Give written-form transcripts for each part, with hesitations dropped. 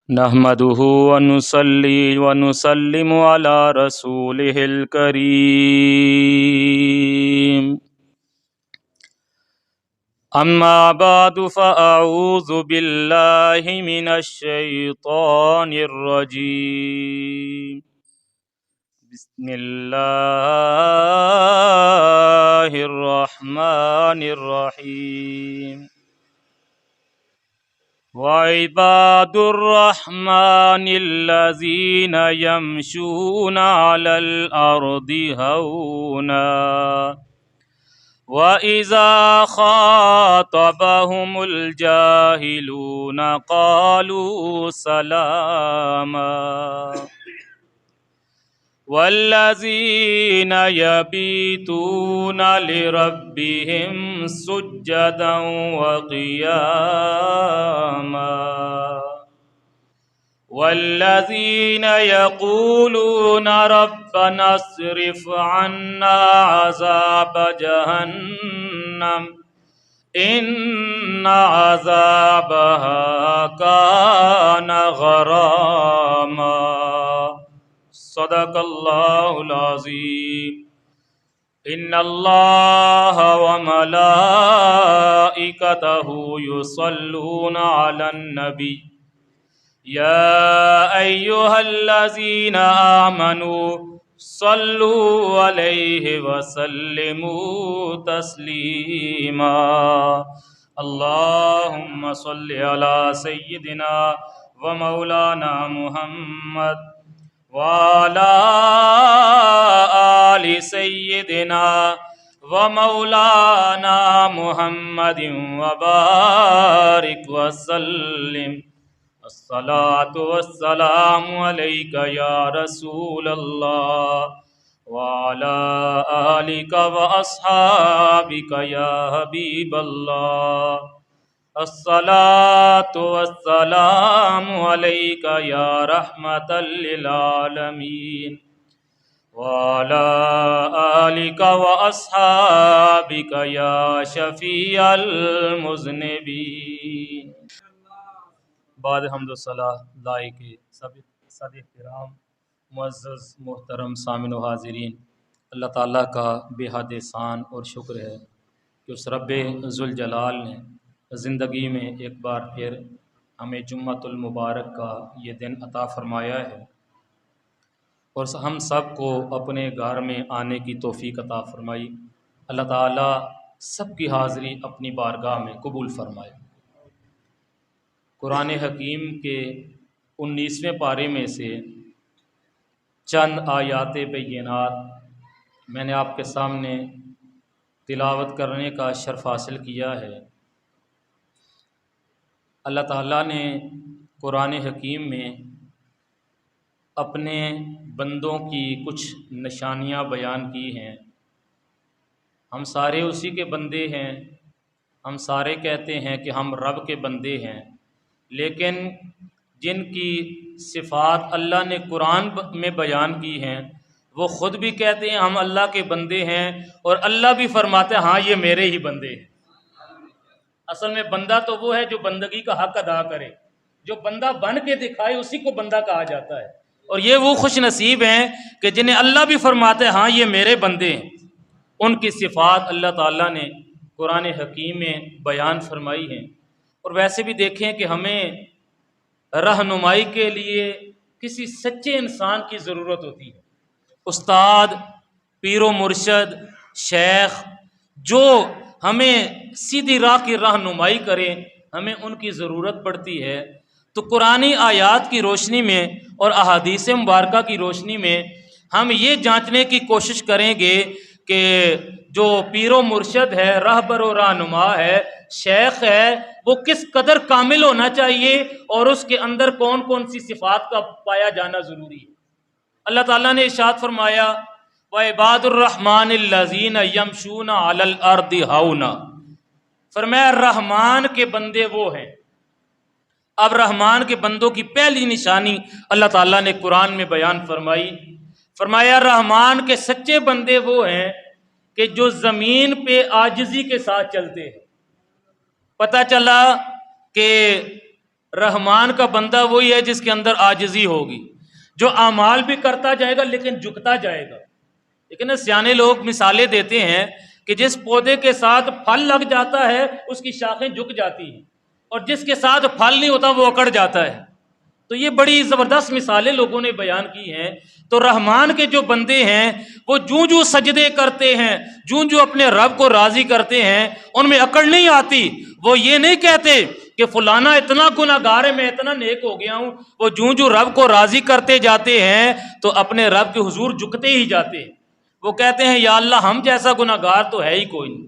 نحمده ونصلي ونسلم على رسوله الكريم أما بعد فأعوذ بالله من الشيطان الرجيم بسم الله الرحمن الرحيم وعباد الرحمن الذين يمشون على الأرض هونا وإذا خاطبهم الجاهلون قالوا سلاما والذين يبيتون لربهم سجدا وقياما والذين يقولون ربنا اصرف عنا عذاب جهنم إن عذابها كان غراما صدق الله العظيم إن الله وملائكته يصلون على النبي يا أيها الذين آمنوا صلوا عليه وسلموا تسليما اللهم صل على سيدنا ومولانا محمد وعلى آل سيدنا ومولانا محمد وبارك وسلم الصلاة والسلام عليك يا رسول الله وعلى آلك وأصحابك يا حبيب الله الصلاة والسلام عليك يا رحمة للعالمين وعلى آلك وأصحابك يا شفيع المذنبين بعد حمد و صلاح لائق صد احترام معزز محترم سامعین و حاضرین، اللہ تعالیٰ کا بے حد احسان اور شکر ہے کہ اس رب ذوالجلال نے زندگی میں ایک بار پھر ہمیں جمعۃ المبارک کا یہ دن عطا فرمایا ہے اور ہم سب کو اپنے گھر میں آنے کی توفیق عطا فرمائی۔ اللہ تعالیٰ سب کی حاضری اپنی بارگاہ میں قبول فرمائے۔ قرآن حکیم کے 19ویں پارے میں سے چند آیات بینات میں نے آپ کے سامنے تلاوت کرنے کا شرف حاصل کیا ہے۔ اللہ تعالیٰ نے قرآن حکیم میں اپنے بندوں کی کچھ نشانیاں بیان کی ہیں۔ ہم سارے اسی کے بندے ہیں، ہم سارے کہتے ہیں کہ ہم رب کے بندے ہیں، لیکن جن کی صفات اللہ نے قرآن میں بیان کی ہیں وہ خود بھی کہتے ہیں ہم اللہ کے بندے ہیں، اور اللہ بھی فرماتے ہیں ہاں یہ میرے ہی بندے ہیں۔ اصل میں بندہ تو وہ ہے جو بندگی کا حق ادا کرے، جو بندہ بن کے دکھائے اسی کو بندہ کہا جاتا ہے، اور یہ وہ خوش نصیب ہیں کہ جنہیں اللہ بھی فرماتے ہیں ہاں یہ میرے بندے ہیں۔ ان کی صفات اللہ تعالیٰ نے قرآن حکیم میں بیان فرمائی ہیں۔ اور ویسے بھی دیکھیں کہ ہمیں رہنمائی کے لیے کسی سچے انسان کی ضرورت ہوتی ہے، استاد، پیر و مرشد، شیخ، جو ہمیں سیدھی راہ کی رہنمائی کریں، ہمیں ان کی ضرورت پڑتی ہے۔ تو قرآنی آیات کی روشنی میں اور احادیث مبارکہ کی روشنی میں ہم یہ جانچنے کی کوشش کریں گے کہ جو پیر و مرشد ہے، رہبر و رہنما ہے، شیخ ہے، وہ کس قدر کامل ہونا چاہیے اور اس کے اندر کون کون سی صفات کا پایا جانا ضروری ہے۔ اللہ تعالیٰ نے ارشاد فرمایا وَعِبَادُ الرَّحْمَنِ الَّذِينَ يَمْشُونَ عَلَى الْأَرْضِ هَوْنًا، فرمایا رحمان کے بندے وہ ہیں۔ اب رحمان کے بندوں کی پہلی نشانی اللہ تعالیٰ نے قرآن میں بیان فرمائی، فرمایا رحمان کے سچے بندے وہ ہیں کہ جو زمین پہ عاجزی کے ساتھ چلتے ہیں۔ پتہ چلا کہ رحمان کا بندہ وہی ہے جس کے اندر عاجزی ہوگی، جو اعمال بھی کرتا جائے گا لیکن جھکتا جائے گا۔ لیکن سیانے لوگ مثالیں دیتے ہیں کہ جس پودے کے ساتھ پھل لگ جاتا ہے اس کی شاخیں جھک جاتی ہیں، اور جس کے ساتھ پھل نہیں ہوتا وہ اکڑ جاتا ہے۔ تو یہ بڑی زبردست مثالیں لوگوں نے بیان کی ہیں۔ تو رحمان کے جو بندے ہیں وہ جوں سجدے کرتے ہیں، جوں اپنے رب کو راضی کرتے ہیں، ان میں اکڑ نہیں آتی۔ وہ یہ نہیں کہتے کہ فلانا اتنا گناہ گار ہے میں اتنا نیک ہو گیا ہوں، وہ جوں رب کو راضی کرتے جاتے ہیں تو اپنے رب کے حضور جھکتے ہی جاتے ہیں۔ وہ کہتے ہیں یا اللہ ہم جیسا گناہ گار تو ہے ہی کوئی نہیں۔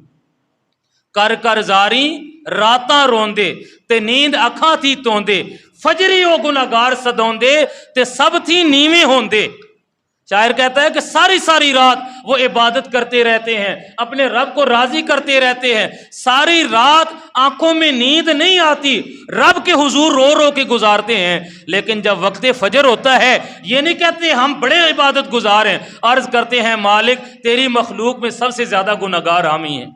کر کر زاری راتاں روندے تے نیند اکھاں تھی توندے، فجری او گناہگار سدوندے تے سب تھی نیویں ہوندے۔ شاعر کہتا ہے کہ ساری ساری رات وہ عبادت کرتے رہتے ہیں، اپنے رب کو راضی کرتے رہتے ہیں، ساری رات آنکھوں میں نیند نہیں آتی، رب کے حضور رو رو کے گزارتے ہیں۔ لیکن جب وقت فجر ہوتا ہے یہ نہیں کہتے ہم بڑے عبادت گزار ہیں، عرض کرتے ہیں مالک تیری مخلوق میں سب سے زیادہ گناہگار ہم ہی ہیں۔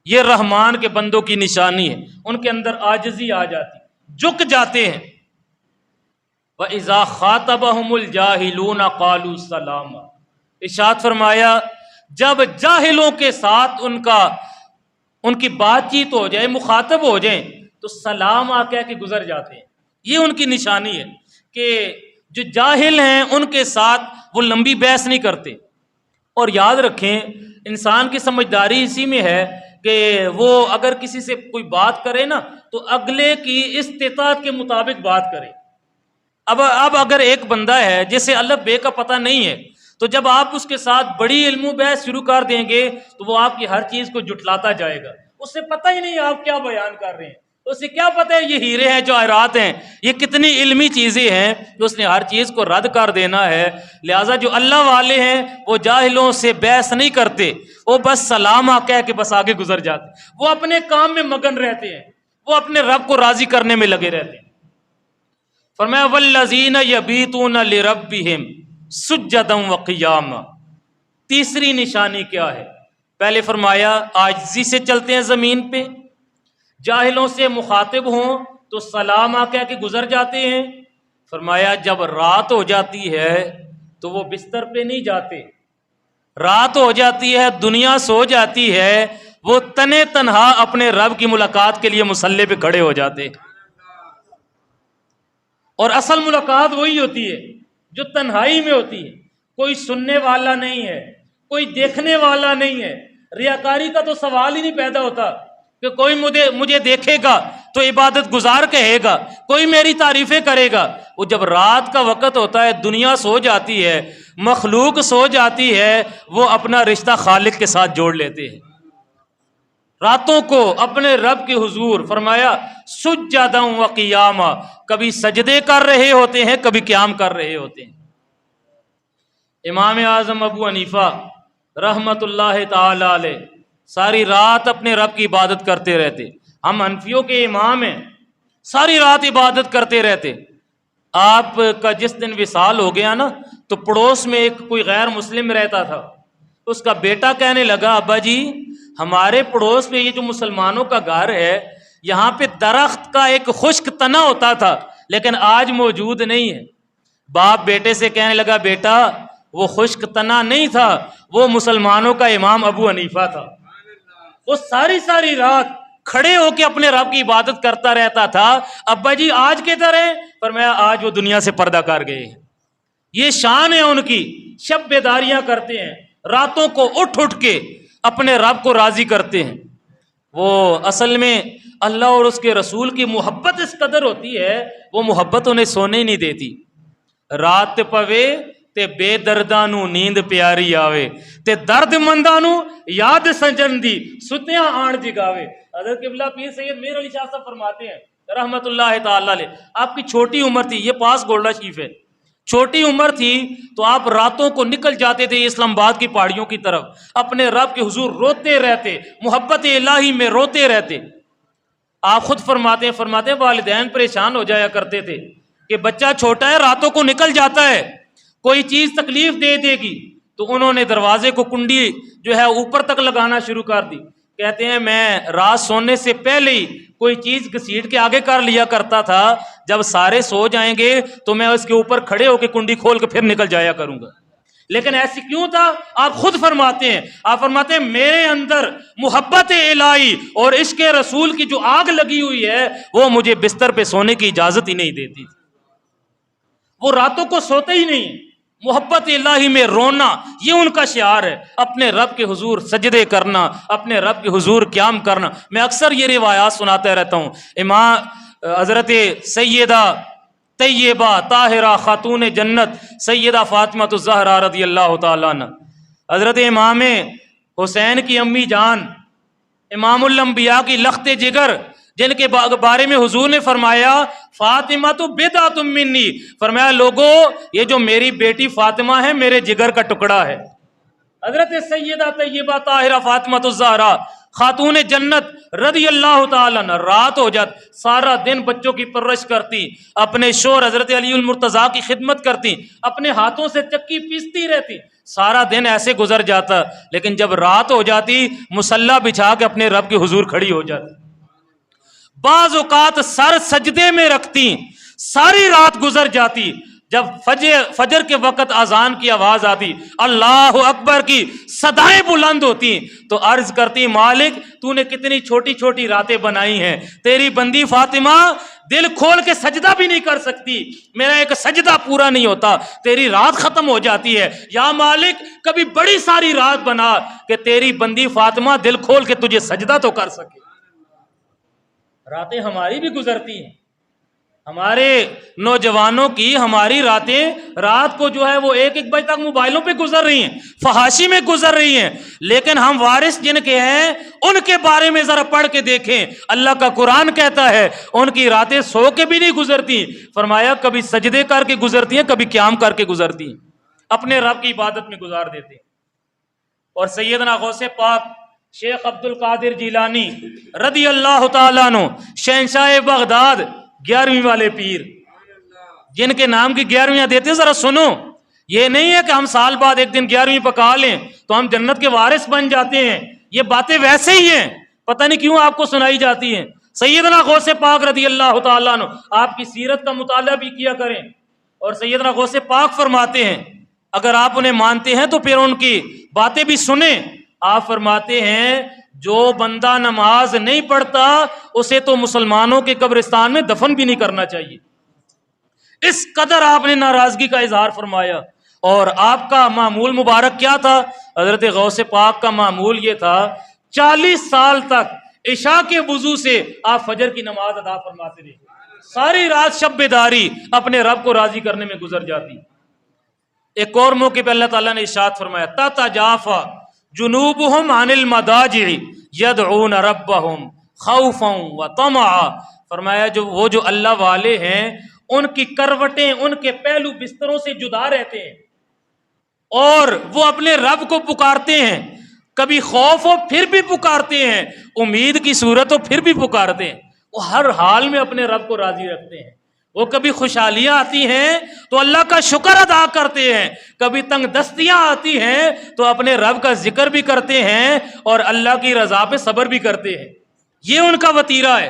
یہ رحمان کے بندوں کی نشانی ہے، ان کے اندر عاجزی آ جاتی، جھک جاتے ہیں۔ وَإِذَا خَاطَبَهُمُ الْجَاهِلُونَ قَالُوا سَلَامًا، ارشاد فرمایا جب جاہلوں کے ساتھ ان کی بات چیت ہو جائے، مخاطب ہو جائیں تو سلام آ کہہ کے گزر جاتے ہیں۔ یہ ان کی نشانی ہے کہ جو جاہل ہیں ان کے ساتھ وہ لمبی بحث نہیں کرتے۔ اور یاد رکھیں انسان کی سمجھداری اسی میں ہے کہ وہ اگر کسی سے کوئی بات کرے نا تو اگلے کی استطاعت کے مطابق بات کرے۔ اب اگر ایک بندہ ہے جسے الف بے کا پتہ نہیں ہے تو جب آپ اس کے ساتھ بڑی علم و بحث شروع کر دیں گے تو وہ آپ کی ہر چیز کو جھٹلاتا جائے گا، اسے پتہ ہی نہیں آپ کیا بیان کر رہے ہیں، اسے کیا پتہ ہے یہ ہیرے ہیں جواہرات ہیں، یہ کتنی علمی چیزیں ہیں کہ اس نے ہر چیز کو رد کر دینا ہے۔ لہٰذا جو اللہ والے ہیں وہ جاہلوں سے بحث نہیں کرتے، وہ بس سلام کہہ کے بس آگے گزر جاتے، وہ اپنے کام میں مگن رہتے ہیں، وہ اپنے رب کو راضی کرنے میں لگے رہتے ہیں۔ فرمایا والذین یبیتون لربہم سجدا وقیاما، تیسری نشانی کیا ہے؟ پہلے فرمایا عاجزی سے چلتے ہیں زمین پہ، جاہلوں سے مخاطب ہوں تو سلام کہہ کے گزر جاتے ہیں۔ فرمایا جب رات ہو جاتی ہے تو وہ بستر پہ نہیں جاتے، رات ہو جاتی ہے دنیا سو جاتی ہے، وہ تنے تنہا اپنے رب کی ملاقات کے لیے مصلی پہ کھڑے ہو جاتے۔ اور اصل ملاقات وہی ہوتی ہے جو تنہائی میں ہوتی ہے، کوئی سننے والا نہیں ہے، کوئی دیکھنے والا نہیں ہے، ریاکاری کا تو سوال ہی نہیں پیدا ہوتا کہ کوئی مجھے دیکھے گا تو عبادت گزار کہے گا، کوئی میری تعریفیں کرے گا۔ وہ جب رات کا وقت ہوتا ہے دنیا سو جاتی ہے، مخلوق سو جاتی ہے، وہ اپنا رشتہ خالق کے ساتھ جوڑ لیتے ہیں، راتوں کو اپنے رب کے حضور فرمایا سجدا و قیاما، کبھی سجدے کر رہے ہوتے ہیں کبھی قیام کر رہے ہوتے ہیں۔ امام اعظم ابو حنیفہ رحمت اللہ تعالی علیہ ساری رات اپنے رب کی عبادت کرتے رہتے۔ ہم حنفیوں کے امام ہیں، ساری رات عبادت کرتے رہتے۔ آپ کا جس دن وصال ہو گیا نا تو پڑوس میں ایک کوئی غیر مسلم رہتا تھا، اس کا بیٹا کہنے لگا ابا جی ہمارے پڑوس میں یہ جو مسلمانوں کا گھر ہے یہاں پہ درخت کا ایک خشک تنا ہوتا تھا لیکن آج موجود نہیں ہے۔ باپ بیٹے سے کہنے لگا بیٹا وہ خشک تنا نہیں تھا، وہ مسلمانوں کا امام ابو حنیفہ تھا، وہ ساری رات کھڑے ہو کے اپنے رب کی عبادت کرتا رہتا تھا۔ ابا جی آج کدھر ہیں؟ فرمایا آج وہ دنیا سے پردہ کر گئے ہیں۔ یہ شان ہے ان کی، شب بیداریاں کرتے ہیں، راتوں کو اٹھ کے اپنے رب کو راضی کرتے ہیں۔ وہ اصل میں اللہ اور اس کے رسول کی محبت اس قدر ہوتی ہے، وہ محبت انہیں سونے ہی نہیں دیتی۔ رات پوے تے بے دردانو نیند پیاری آوے تے درد مندانو یاد سجن دی ستیاں آن جگاوے۔ حضرت قبلہ پیر سید میر علی شاہ صاحب فرماتے ہیں رحمت اللہ تعالی علیہ، آپ کی چھوٹی عمر تھی، یہ پاس گولڈا شریف ہے، چھوٹی عمر تھی تو آپ راتوں کو نکل جاتے تھے اسلام آباد کی پہاڑیوں کی طرف، اپنے رب کے حضور روتے رہتے، محبت الہی میں روتے رہتے۔ آپ خود فرماتے ہیں والدین پریشان ہو جایا کرتے تھے کہ بچہ چھوٹا ہے راتوں کو نکل جاتا ہے، کوئی چیز تکلیف دے دے گی، تو انہوں نے دروازے کو کنڈی جو ہے اوپر تک لگانا شروع کر دی کہتے ہیں میں رات سونے سے پہلے ہی کوئی چیز گھسیٹ کے آگے کر لیا کرتا تھا، جب سارے سو جائیں گے تو میں اس کے اوپر کھڑے ہو کے کنڈی کھول کے پھر نکل جایا کروں گا۔ لیکن ایسی کیوں تھا؟ آپ خود فرماتے ہیں، آپ فرماتے ہیں میرے اندر محبت الہی اور عشق رسول کی جو آگ لگی ہوئی ہے وہ مجھے بستر پہ سونے کی اجازت ہی نہیں دیتی، وہ راتوں کو سوتے ہی نہیں۔ محبت الہی میں رونا یہ ان کا شعار ہے، اپنے رب کے حضور سجدے کرنا، اپنے رب کے حضور قیام کرنا۔ میں اکثر یہ روایات سناتا رہتا ہوں۔ امام حضرت سیدہ طیبہ طاہرہ خاتون جنت سیدہ فاطمہ الزہرا رضی اللہ تعالیٰ عنہ، حضرت امام حسین کی امی جان، امام الانبیاء کی لخت جگر، جن کے بارے میں حضور نے فرمایا فاطمہ تو بدعۃ منی، فرمایا لوگوں یہ جو میری بیٹی فاطمہ ہے میرے جگر کا ٹکڑا ہے۔ حضرت سیدہ طیبہ طاہرہ فاطمہ الزہرا خاتون جنت رضی اللہ تعالیٰ عنہ، رات ہو جات سارا دن بچوں کی پرورش کرتی، اپنے شوہر حضرت علی المرتضیٰ کی خدمت کرتی، اپنے ہاتھوں سے چکی پیستی رہتی، سارا دن ایسے گزر جاتا، لیکن جب رات ہو جاتی مصلی بچھا کے اپنے رب کے حضور کھڑی ہو جاتی، بعض اوقات سر سجدے میں رکھتی، ساری رات گزر جاتی، جب فجر کے وقت اذان کی آواز آتی، اللہ اکبر کی صدائیں بلند ہوتی، تو عرض کرتی مالک تو نے کتنی چھوٹی چھوٹی راتیں بنائی ہیں، تیری بندی فاطمہ دل کھول کے سجدہ بھی نہیں کر سکتی، میرا ایک سجدہ پورا نہیں ہوتا، تیری رات ختم ہو جاتی ہے، یا مالک کبھی بڑی ساری رات بنا کہ تیری بندی فاطمہ دل کھول کے تجھے سجدہ تو کر سکے۔ راتیں ہماری بھی گزرتی ہیں، ہمارے نوجوانوں کی، ہماری راتیں رات کو جو ہے وہ 1 بجے تک موبائلوں پہ گزر رہی ہیں، فحاشی میں گزر رہی ہیں، لیکن ہم وارث جن کے ہیں ان کے بارے میں ذرا پڑھ کے دیکھیں، اللہ کا قرآن کہتا ہے ان کی راتیں سو کے بھی نہیں گزرتی، فرمایا کبھی سجدے کر کے گزرتی ہیں، کبھی قیام کر کے گزرتی ہیں، اپنے رب کی عبادت میں گزار دیتے ہیں۔ اور سیدنا غوث پاک شیخ عبد القادر جیلانی رضی اللہ تعالیٰ عنہ، شہنشاہ بغداد، 11ویں والے پیر، جن کے نام کی 11ویں دیتے ہیں، ذرا سنو، یہ نہیں ہے کہ ہم سال بعد ایک دن 11ویں پکا لیں تو ہم جنت کے وارث بن جاتے ہیں، یہ باتیں ویسے ہی ہیں، پتہ نہیں کیوں آپ کو سنائی جاتی ہیں۔ سیدنا غوث پاک رضی اللہ تعالیٰ عنہ، آپ کی سیرت کا مطالعہ بھی کیا کریں، اور سیدنا غوث پاک فرماتے ہیں اگر آپ انہیں مانتے ہیں تو پھر ان کی باتیں بھی سنیں۔ آپ فرماتے ہیں جو بندہ نماز نہیں پڑھتا اسے تو مسلمانوں کے قبرستان میں دفن بھی نہیں کرنا چاہیے، اس قدر آپ نے ناراضگی کا اظہار فرمایا۔ اور آپ کا معمول مبارک کیا تھا؟ حضرت غوث پاک کا معمول یہ تھا 40 سال تک عشاء کے وضو سے آپ فجر کی نماز ادا فرماتے رہے، ساری رات شب بیداری اپنے رب کو راضی کرنے میں گزر جاتی۔ ایک اور موقع پہ اللہ تعالیٰ نے ارشاد فرمایا تتجافی جنوبہم عن المضاجع یدعون ربہم خوفا وطمعا، فرمایا وہ جو اللہ والے ہیں ان کی کروٹیں ان کے پہلو بستروں سے جدا رہتے ہیں، اور وہ اپنے رب کو پکارتے ہیں، کبھی خوف ہو پھر بھی پکارتے ہیں، امید کی صورت ہو پھر بھی پکارتے ہیں، وہ ہر حال میں اپنے رب کو راضی رکھتے ہیں۔ وہ کبھی خوشحالیاں آتی ہیں تو اللہ کا شکر ادا کرتے ہیں، کبھی تنگ دستیاں آتی ہیں تو اپنے رب کا ذکر بھی کرتے ہیں اور اللہ کی رضا پہ صبر بھی کرتے ہیں، یہ ان کا وتیرہ ہے،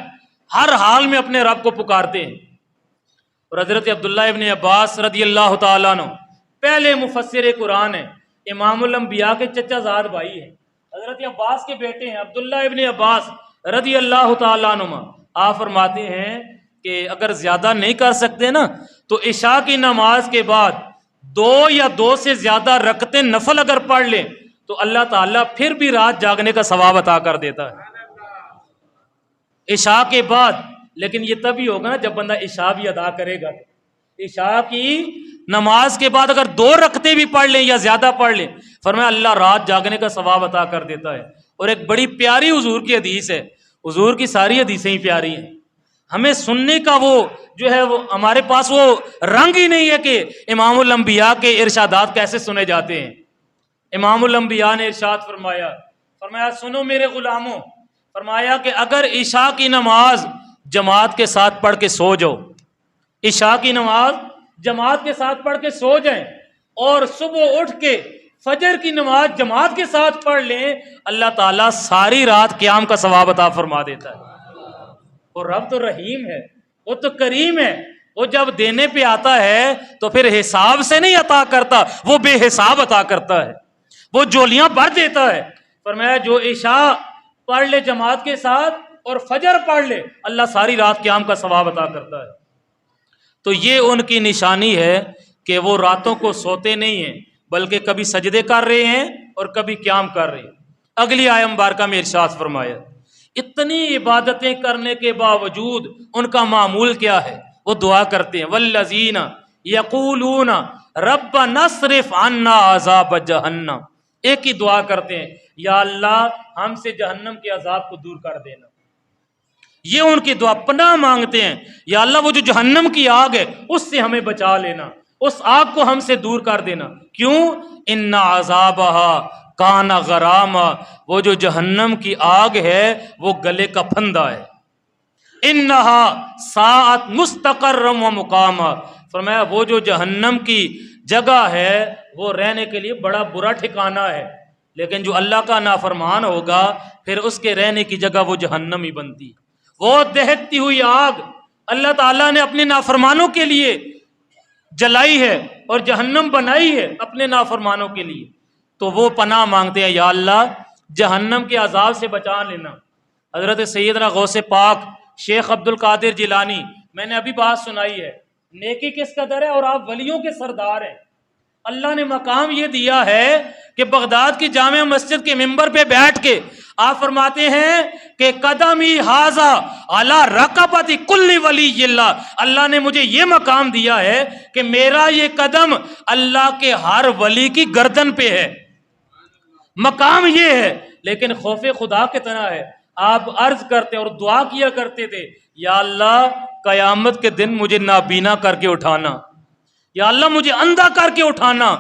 ہر حال میں اپنے رب کو پکارتے ہیں۔ اور حضرت عبداللہ ابن عباس رضی اللہ تعالیٰ عنہ پہلے مفسر قرآن ہیں، امام الانبیاء کے چچا زاد بھائی ہیں، حضرت عباس کے بیٹے ہیں عبداللہ ابن عباس رضی اللہ تعالیٰ عنہ۔ آپ فرماتے ہیں کہ اگر زیادہ نہیں کر سکتے نا تو عشاء کی نماز کے بعد 2 یا 2 سے زیادہ رکعتیں نفل اگر پڑھ لیں تو اللہ تعالیٰ پھر بھی رات جاگنے کا ثواب عطا کر دیتا ہے عشاء کے بعد۔ لیکن یہ تبھی ہوگا نا جب بندہ عشاء بھی ادا کرے گا، عشاء کی نماز کے بعد اگر 2 رکعتیں بھی پڑھ لیں یا زیادہ پڑھ لیں، فرمایا اللہ رات جاگنے کا ثواب عطا کر دیتا ہے۔ اور ایک بڑی پیاری حضور کی حدیث ہے، حضور کی ساری حدیثیں ہی پیاری ہیں، ہمیں سننے کا وہ جو ہے وہ ہمارے پاس وہ رنگ ہی نہیں ہے کہ امام الانبیاء کے ارشادات کیسے سنے جاتے ہیں۔ امام الانبیاء نے ارشاد فرمایا سنو میرے غلاموں، فرمایا کہ اگر عشاء کی نماز جماعت کے ساتھ پڑھ کے سو جاؤ، عشاء کی نماز جماعت کے ساتھ پڑھ کے سو جائیں اور صبح اٹھ کے فجر کی نماز جماعت کے ساتھ پڑھ لیں، اللہ تعالیٰ ساری رات قیام کا ثواب عطا فرما دیتا ہے۔ اور رب تو رحیم ہے، وہ تو کریم ہے، وہ جب دینے پہ آتا ہے تو پھر حساب سے نہیں عطا کرتا، وہ بے حساب عطا کرتا ہے، وہ جولیاں بھر دیتا ہے۔ فرمایا جو عشاء پڑھ لے جماعت کے ساتھ اور فجر پڑھ لے، اللہ ساری رات قیام کا ثواب عطا کرتا ہے۔ تو یہ ان کی نشانی ہے کہ وہ راتوں کو سوتے نہیں ہیں، بلکہ کبھی سجدے کر رہے ہیں اور کبھی قیام کر رہے ہیں۔ اگلی آیت مبارکہ میں ارشاد فرمایا، اتنی عبادتیں کرنے کے باوجود ان کا معمول کیا ہے؟ وہ دعا کرتے ہیں، والذین یقولون ربنا اصرف عنا عذاب جہنم، ایک ہی دعا کرتے ہیں، یا اللہ ہم سے جہنم کے عذاب کو دور کر دینا۔ یہ ان کی دعا، پناہ مانگتے ہیں، یا اللہ وہ جو جہنم کی آگ ہے اس سے ہمیں بچا لینا، اس آگ کو ہم سے دور کر دینا۔ کیوں؟ ان عذابہا کان غراما، وہ جو جہنم کی آگ ہے وہ گلے کا پھندا ہے۔ انہا ساعت مستقرم و مقاما، فرمایا وہ جو جہنم کی جگہ ہے وہ رہنے کے لیے بڑا برا ٹھکانہ ہے، لیکن جو اللہ کا نافرمان ہوگا پھر اس کے رہنے کی جگہ وہ جہنم ہی بنتی۔ وہ دہکتی ہوئی آگ اللہ تعالیٰ نے اپنے نافرمانوں کے لیے جلائی ہے اور جہنم بنائی ہے اپنے نافرمانوں کے لیے، تو وہ پناہ مانگتے ہیں، یا اللہ جہنم کے عذاب سے بچا لینا۔ حضرت سیدنا غوث پاک شیخ عبد القادر جیلانی، میں نے ابھی بات سنائی ہے، نیکی کس قدر ہے اور آپ ولیوں کے سردار ہیں۔ اللہ نے مقام یہ دیا ہے کہ بغداد کی جامع مسجد کے ممبر پہ بیٹھ کے آپ فرماتے ہیں کہ قدمی ھذا علی رقبۃ کل ولی اللہ، اللہ نے مجھے یہ مقام دیا ہے کہ میرا یہ قدم اللہ کے ہر ولی کی گردن پہ ہے۔ مقام یہ ہے، لیکن خوف خدا کتنا ہے۔ آپ عرض کرتے اور دعا کیا کرتے تھے، یا اللہ قیامت کے دن مجھے نابینا کر کے اٹھانا، یا اللہ مجھے اندھا کر کے اٹھانا،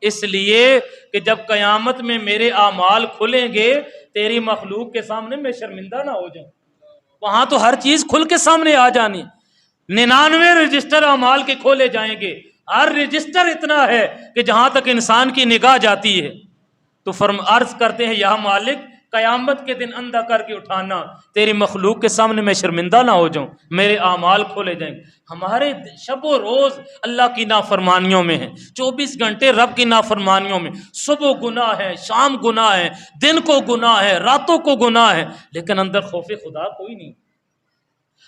اس لیے کہ جب قیامت میں میرے اعمال کھلیں گے تیری مخلوق کے سامنے میں شرمندہ نہ ہو جاؤں۔ وہاں تو ہر چیز کھل کے سامنے آ جانی، 99 رجسٹر اعمال کے کھولے جائیں گے، ہر رجسٹر اتنا ہے کہ جہاں تک انسان کی نگاہ جاتی ہے۔ تو عرض کرتے ہیں، یا مالک قیامت کے دن اندھا کر کے اٹھانا، تیری مخلوق کے سامنے میں شرمندہ نہ ہو جاؤں، میرے اعمال کھولے جائیں گے۔ ہمارے شب و روز اللہ کی نافرمانیوں میں ہیں، 24 گھنٹے رب کی نافرمانیوں میں، صبح گناہ ہے، شام گناہ ہے، دن کو گناہ ہے، راتوں کو گناہ ہے، لیکن اندر خوف خدا کوئی نہیں۔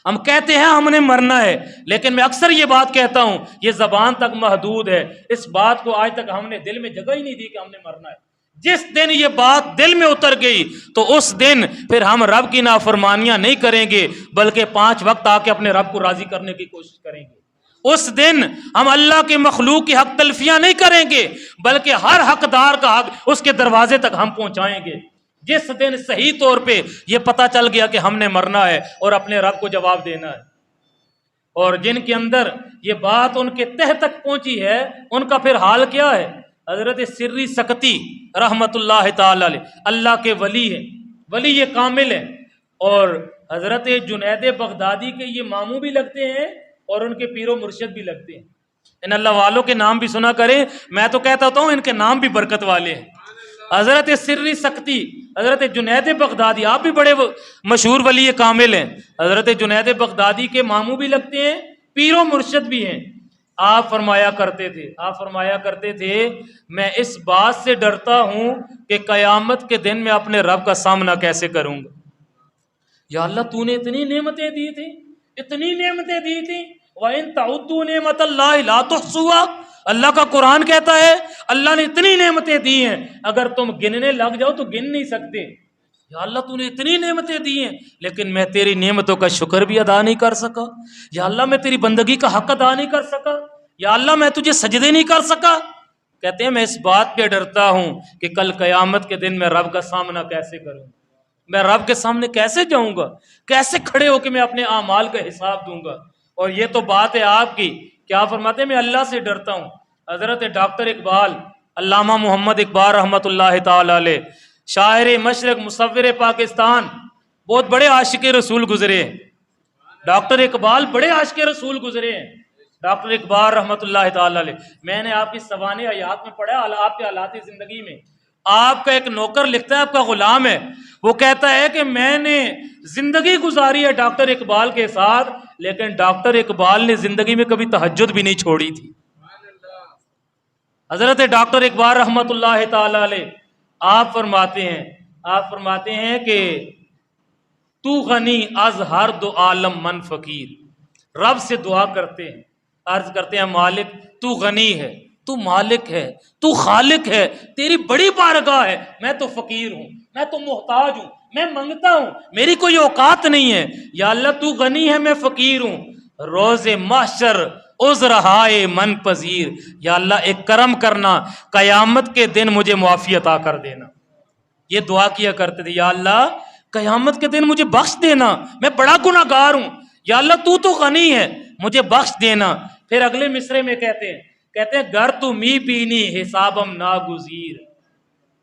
ہم کہتے ہیں ہم نے مرنا ہے، لیکن میں اکثر یہ بات کہتا ہوں، یہ زبان تک محدود ہے، اس بات کو آج تک ہم نے دل میں جگہ ہی نہیں دی کہ ہم نے مرنا ہے۔ جس دن یہ بات دل میں اتر گئی تو اس دن پھر ہم رب کی نافرمانیاں نہیں کریں گے، بلکہ 5 وقت آ کے اپنے رب کو راضی کرنے کی کوشش کریں گے۔ اس دن ہم اللہ کے مخلوق کی حق تلفیاں نہیں کریں گے، بلکہ ہر حقدار کا حق اس کے دروازے تک ہم پہنچائیں گے۔ جس دن صحیح طور پہ یہ پتہ چل گیا کہ ہم نے مرنا ہے اور اپنے رب کو جواب دینا ہے، اور جن کے اندر یہ بات ان کے تہ تک پہنچی ہے ان کا پھر حال کیا ہے؟ حضرت سری سکتی رحمت اللہ تعالی علیہ اللہ کے ولی ہیں، ولی یہ کامل ہیں، اور حضرت جنید بغدادی کے یہ ماموں بھی لگتے ہیں اور ان کے پیر و مرشد بھی لگتے ہیں۔ ان اللہ والوں کے نام بھی سنا کریں، میں تو کہتا ہوتا ہوں ان کے نام بھی برکت والے ہیں۔ حضرت سری سکتی، حضرت جنید بغدادی، آپ بھی بڑے مشہور ولی کامل ہیں، حضرت جنید بغدادی کے ماموں بھی لگتے ہیں، پیر و مرشد بھی ہیں۔ آپ فرمایا کرتے تھے میں اس بات سے ڈرتا ہوں کہ قیامت کے دن میں اپنے رب کا سامنا کیسے کروں گا۔ یا اللہ تو نے اتنی نعمتیں دی تھی، اتنی نعمتیں دی تھی، وَإِن تَعُدُّوا نِعْمَتَ اللَّهِ لَا تُحْصُوهَا، اللہ کا قرآن کہتا ہے اللہ نے اتنی نعمتیں دی ہیں، اگر تم گننے لگ جاؤ تو گن نہیں سکتے۔ یا اللہ تو نے اتنی نعمتیں دی ہیں لیکن میں تیری نعمتوں کا شکر بھی ادا نہیں کر سکا، یا اللہ میں تیری بندگی کا حق ادا نہیں کر سکا، یا اللہ میں تجھے سجدے نہیں کر سکا۔ کہتے ہیں میں اس بات پہ ڈرتا ہوں کہ کل قیامت کے دن میں رب کا سامنا کیسے کروں، میں رب کے سامنے کیسے جاؤں گا، کیسے کھڑے ہو کے میں اپنے اعمال کا حساب دوں گا۔ اور یہ تو بات ہے آپ کی، کیا فرماتے ہیں میں اللہ سے ڈرتا ہوں۔ حضرت ڈاکٹر اقبال، علامہ محمد اقبال رحمۃ اللہ تعالی علیہ، شاعر مشرق، مصور پاکستان، بہت بڑے عاشق رسول گزرے ہیں۔ ڈاکٹر اقبال بڑے عاشق رسول گزرے ہیں۔ ڈاکٹر اقبال رحمۃ اللہ تعالی علیہ، میں نے آپ کی سوانح حیات میں پڑھا، آپ کے حالات زندگی میں آپ کا ایک نوکر لکھتا ہے، آپ کا غلام ہے، وہ کہتا ہے کہ میں نے زندگی گزاری ہے ڈاکٹر اقبال کے ساتھ، لیکن ڈاکٹر اقبال نے زندگی میں کبھی تہجد بھی نہیں چھوڑی تھی۔ حضرت ڈاکٹر اقبال رحمۃ اللہ تعالی علیہ آپ فرماتے ہیں کہ تو غنی از ہر دو عالم من فقیر، رب سے دعا کرتے ہیں، عرض کرتے ہیں مالک تو غنی ہے، تو مالک ہے، تو خالق ہے، تیری بڑی بارگاہ ہے، میں تو فقیر ہوں، میں تو محتاج ہوں، میں منگتا ہوں، میری کوئی اوقات نہیں ہے، یا اللہ تو غنی ہے، میں فقیر ہوں، روز محشر عذرہائے من پذیر، یا اللہ ایک کرم کرنا، قیامت کے دن مجھے معافی عطا کر دینا۔ یہ دعا کیا کرتے تھے، یا اللہ قیامت کے دن مجھے بخش دینا، میں بڑا گناہ گار ہوں، یا اللہ تو غنی ہے، مجھے بخش دینا۔ پھر اگلے مصرے میں کہتے ہیں گر تو می بینی حسابم ناگزیر،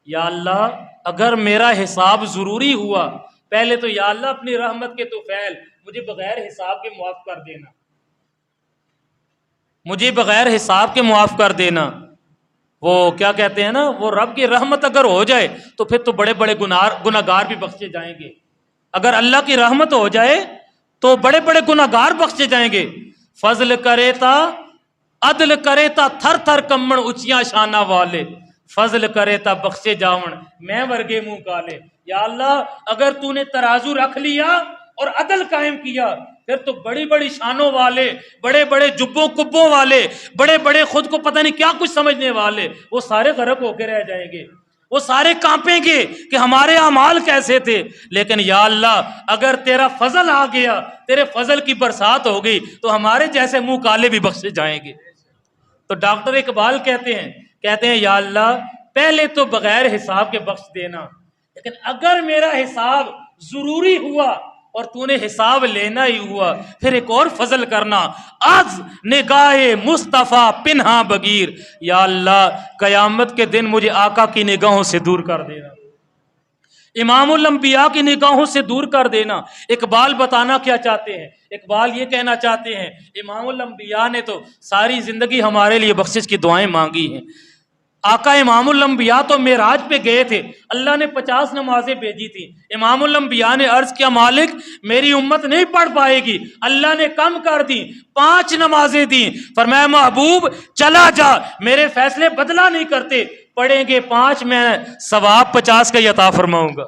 یا اللہ اگر میرا حساب ضروری ہوا، پہلے تو یا اللہ اپنی رحمت کے توفیل مجھے بغیر حساب کے معاف کر دینا، مجھے بغیر حساب کے معاف کر دینا۔ وہ کیا کہتے ہیں نا، وہ رب کی رحمت اگر ہو جائے تو پھر تو بڑے بڑے گناہ گار بھی بخشے جائیں گے، اگر اللہ کی رحمت ہو جائے تو بڑے بڑے گناہ گار بخشے جائیں گے۔ فضل کرے تا عدل کرے تا تھر تھر کمن اچیاں شانہ والے، فضل کرے تا بخشے جاون میں ورگے منہ کالے، یا اللہ اگر تو نے ترازو رکھ لیا اور عدل قائم کیا، پھر تو بڑی بڑی شانوں والے، بڑے بڑے جبوں کبوں والے، بڑے بڑے خود کو پتہ نہیں کیا کچھ سمجھنے والے، وہ سارے غرق ہو کے رہ جائیں گے، وہ سارے کانپیں گے کہ ہمارے اعمال کیسے تھے۔ لیکن یا اللہ اگر تیرا فضل آ گیا، تیرے فضل کی برسات ہو گئی تو ہمارے جیسے منہ کالے بھی بخشے جائیں گے۔ تو ڈاکٹر اقبال کہتے ہیں یا اللہ پہلے تو بغیر حساب کے بخش دینا، لیکن اگر میرا حساب ضروری ہوا اور تو نے حساب لینا ہی ہوا، پھر ایک اور فضل کرنا، از نگاہ مصطفیٰ پنہا بگیر، یا اللہ قیامت کے دن مجھے آقا کی نگاہوں سے دور کر دینا، امام الانبیاء کی نگاہوں سے دور کر دینا۔ اقبال بتانا کیا چاہتے ہیں؟ اقبال یہ کہنا چاہتے ہیں امام الانبیاء نے تو ساری زندگی ہمارے لیے بخشش کی دعائیں مانگی ہیں۔ آقا امام الانبیاء تو معراج پہ گئے تھے، اللہ نے 50 نمازیں بھیجی تھی، امام الانبیاء نے عرض کیا مالک میری امت نہیں پڑھ پائے گی، اللہ نے کم کر دی، 5 نمازیں دیں، فرمایا محبوب چلا جا، میرے فیصلے بدلا نہیں کرتے، پڑھیں گے 5 میں ثواب 50 کا ہی عطا فرماؤں گا۔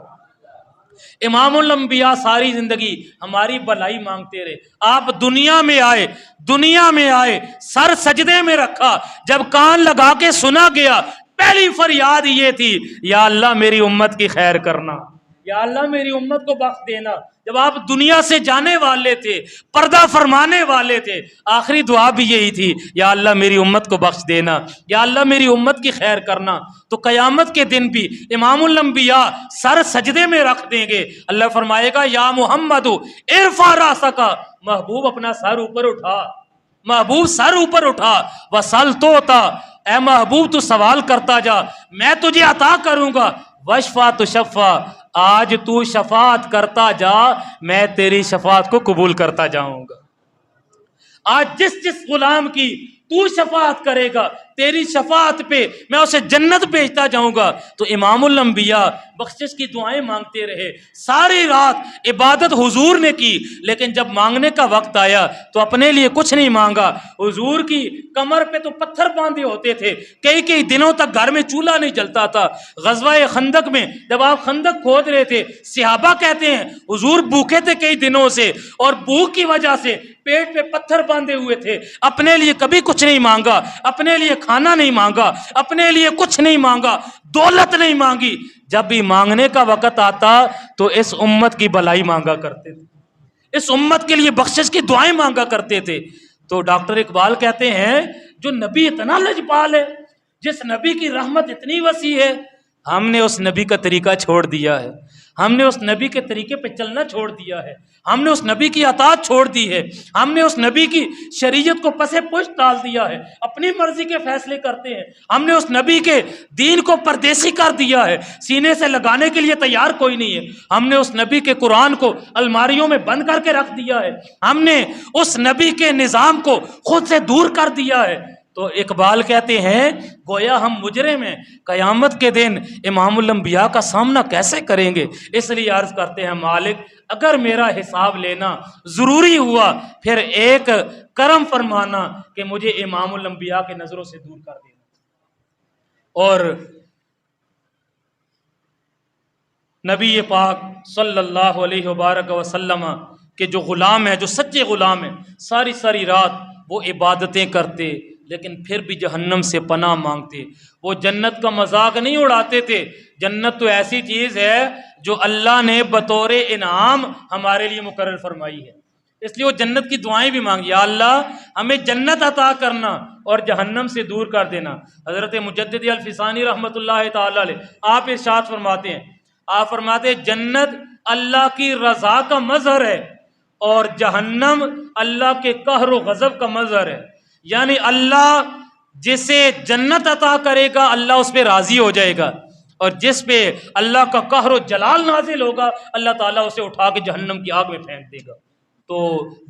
امام الانبیاء ساری زندگی ہماری بھلائی مانگتے رہے، آپ دنیا میں آئے سر سجدے میں رکھا، جب کان لگا کے سنا گیا پہلی فریاد یہ تھی یا اللہ میری امت کی خیر کرنا، یا اللہ میری امت کو بخش دینا۔ جب آپ دنیا سے جانے والے تھے، پردہ فرمانے والے تھے، آخری دعا بھی یہی تھی یا اللہ میری امت کو بخش دینا، یا اللہ میری امت کی خیر کرنا۔ تو قیامت کے دن بھی امام الانبیاء سر سجدے میں رکھ دیں گے، اللہ فرمائے گا یا محمد ارفع راسک، محبوب اپنا سر اوپر اٹھا، محبوب سر اوپر اٹھا، وسل توتا، اے محبوب تو سوال کرتا جا میں تجھے عطا کروں گا، وشفا تو شفا، آج تو شفاعت کرتا جا میں تیری شفاعت کو قبول کرتا جاؤں گا۔ آج جس غلام کی تو شفاعت کرے گا تیری شفاعت پہ میں اسے جنت بھیجتا جاؤں گا۔ تو امام الانبیاء بخشش کی دعائیں مانگتے رہے، ساری رات عبادت حضور نے کی، لیکن جب مانگنے کا وقت آیا تو اپنے لیے کچھ نہیں مانگا۔ حضور کی کمر پہ تو پتھر باندھے ہوتے تھے، کئی دنوں تک گھر میں چولہا نہیں جلتا تھا۔ غزوہ خندق میں جب آپ خندق کھود رہے تھے، صحابہ کہتے ہیں حضور بھوکے تھے کئی دنوں سے، اور بھوک کی وجہ سے پیٹ پہ پتھر باندھے ہوئے تھے، اپنے لیے کبھی کچھ نہیں مانگا، اپنے لیے کھانا نہیں مانگا، اپنے لیے کچھ نہیں مانگا، دولت نہیں مانگی۔ جب بھی مانگنے کا وقت آتا تو اس امت کی بھلائی مانگا کرتے تھے، اس امت کے لیے بخشش کی دعائیں مانگا کرتے تھے۔ تو ڈاکٹر اقبال کہتے ہیں جو نبی اتنا لجپال ہے، جس نبی کی رحمت اتنی وسیع ہے، ہم نے اس نبی کا طریقہ چھوڑ دیا ہے، ہم نے اس نبی کے طریقے پہ چلنا چھوڑ دیا ہے، ہم نے اس نبی کی اطاعت چھوڑ دی ہے، ہم نے اس نبی کی شریعت کو پس پشت ڈال دیا ہے، اپنی مرضی کے فیصلے کرتے ہیں، ہم نے اس نبی کے دین کو پردیسی کر دیا ہے، سینے سے لگانے کے لیے تیار کوئی نہیں ہے، ہم نے اس نبی کے قرآن کو الماریوں میں بند کر کے رکھ دیا ہے، ہم نے اس نبی کے نظام کو خود سے دور کر دیا ہے۔ تو اقبال کہتے ہیں گویا ہم مجرم ہیں، قیامت کے دن امام الانبیاء کا سامنا کیسے کریں گے؟ اس لیے عرض کرتے ہیں مالک اگر میرا حساب لینا ضروری ہوا پھر ایک کرم فرمانا کہ مجھے امام الانبیاء کے نظروں سے دور کر دینا۔ اور نبی پاک صلی اللہ علیہ وبارک وسلم کے جو غلام ہیں، جو سچے غلام ہیں، ساری ساری رات وہ عبادتیں کرتے لیکن پھر بھی جہنم سے پناہ مانگتے، وہ جنت کا مذاق نہیں اڑاتے تھے۔ جنت تو ایسی چیز ہے جو اللہ نے بطور انعام ہمارے لیے مقرر فرمائی ہے، اس لیے وہ جنت کی دعائیں بھی مانگی، یا اللہ ہمیں جنت عطا کرنا اور جہنم سے دور کر دینا۔ حضرت مجدد الفسانی رحمۃ اللہ تعالی علیہ آپ ارشاد فرماتے ہیں، آپ فرماتے ہیں جنت اللہ کی رضا کا مظہر ہے اور جہنم اللہ کے قہر و غضب کا مظہر ہے، یعنی اللہ جسے جنت عطا کرے گا اللہ اس پہ راضی ہو جائے گا، اور جس پہ اللہ کا قہر و جلال نازل ہوگا اللہ تعالیٰ اسے اٹھا کے جہنم کی آگ میں پھینک دے گا۔ تو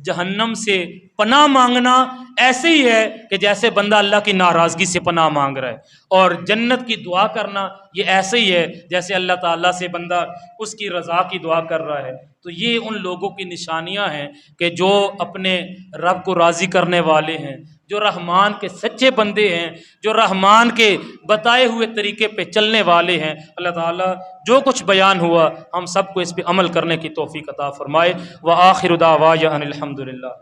جہنم سے پناہ مانگنا ایسے ہی ہے کہ جیسے بندہ اللہ کی ناراضگی سے پناہ مانگ رہا ہے، اور جنت کی دعا کرنا یہ ایسے ہی ہے جیسے اللہ تعالیٰ سے بندہ اس کی رضا کی دعا کر رہا ہے۔ تو یہ ان لوگوں کی نشانیاں ہیں کہ جو اپنے رب کو راضی کرنے والے ہیں، جو رحمان کے سچے بندے ہیں، جو رحمان کے بتائے ہوئے طریقے پہ چلنے والے ہیں۔ اللہ تعالیٰ جو کچھ بیان ہوا ہم سب کو اس پہ عمل کرنے کی توفیق عطا فرمائے۔ وآخر دعوانا ان الحمد للہ۔